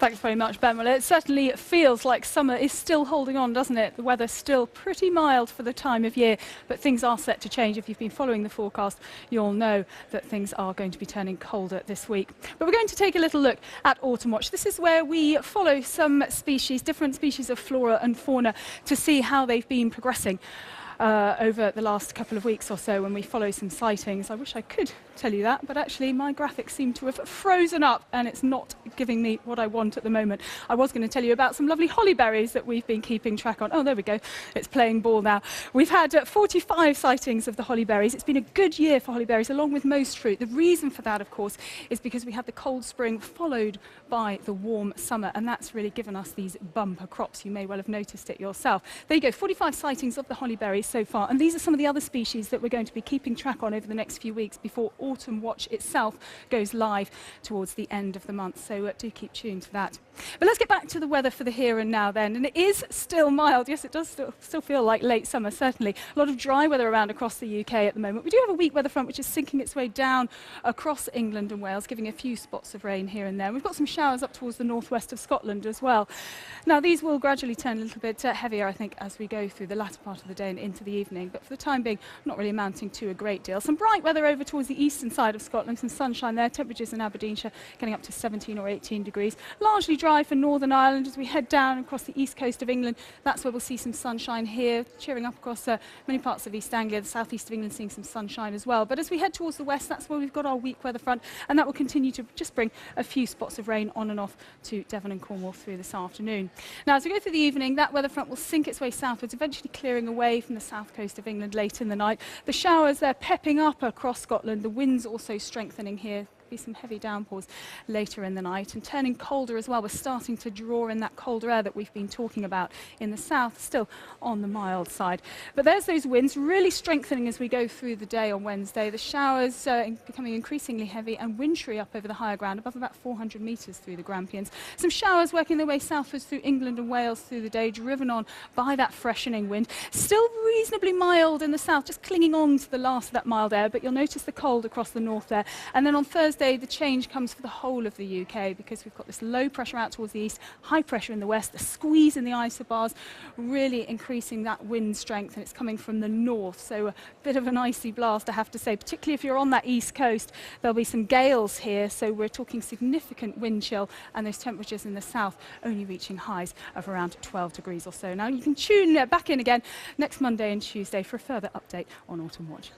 Thanks very much, Ben. Well, it certainly feels like summer is still holding on, doesn't it? The weather's still pretty mild for the time of year, but things are set to change. If you've been following the forecast, you'll know that things are going to be turning colder this week. But we're going to take a little look at Autumn Watch. This is where we follow some species, different species of flora and fauna, to see how they've been progressing over the last couple of weeks or so when we follow some sightings. I wish I could tell you that, but actually my graphics seem to have frozen up and it's not giving me what I want at the moment. I was going to tell you about some lovely hollyberries that we've been keeping track on. Oh, there we go. It's playing ball now. We've had 45 sightings of the hollyberries. It's been a good year for hollyberries, along with most fruit. The reason for that, of course, is because we had the cold spring followed by the warm summer, and that's really given us these bumper crops. You may well have noticed it yourself. There you go, 45 sightings of the hollyberries so far, and these are some of the other species that we're going to be keeping track on over the next few weeks before Autumn Watch itself goes live towards the end of the month, so do keep tuned to that. But let's get back to the weather for the here and now then, and it is still mild. Yes, it does still feel like late summer, certainly. A lot of dry weather around across the UK at the moment. We do have a weak weather front which is sinking its way down across England and Wales, giving a few spots of rain here and there. We've got some showers up towards the northwest of Scotland as well. Now, these will gradually turn a little bit heavier, I think, as we go through the latter part of the day and into the evening, but for the time being, not really amounting to a great deal. Some bright weather over towards the eastern side of Scotland, some sunshine there, temperatures in Aberdeenshire getting up to 17 or 18 degrees. Largely dry for Northern Ireland. As we head down across the east coast of England, that's where we'll see some sunshine here, cheering up across many parts of East Anglia, the southeast of England seeing some sunshine as well. But as we head towards the west, that's where we've got our weak weather front, and that will continue to just bring a few spots of rain on and off to Devon and Cornwall through this afternoon. Now, as we go through the evening, that weather front will sink its way southwards, eventually clearing away from the south coast of England late in the night. The showers, they're pepping up across Scotland. The winds also strengthening here. Be some heavy downpours later in the night and turning colder as well. We're starting to draw in that colder air that we've been talking about in the south, still on the mild side. But there's those winds really strengthening as we go through the day on Wednesday. The showers becoming increasingly heavy and wintry up over the higher ground, above about 400 metres through the Grampians. Some showers working their way southwards through England and Wales through the day, driven on by that freshening wind. Still reasonably mild in the south, just clinging on to the last of that mild air, but you'll notice the cold across the north there. And then on Thursday, the change comes for the whole of the UK, because we've got this low pressure out towards the east, high pressure in the west, the squeeze in the isobars really increasing that wind strength, and it's coming from the north, so a bit of an icy blast, I have to say, particularly if you're on that east coast. There'll be some gales here, so we're talking significant wind chill, and those temperatures in the south only reaching highs of around 12 degrees or so. Now you can tune back in again next Monday and Tuesday for a further update on Autumn Watch.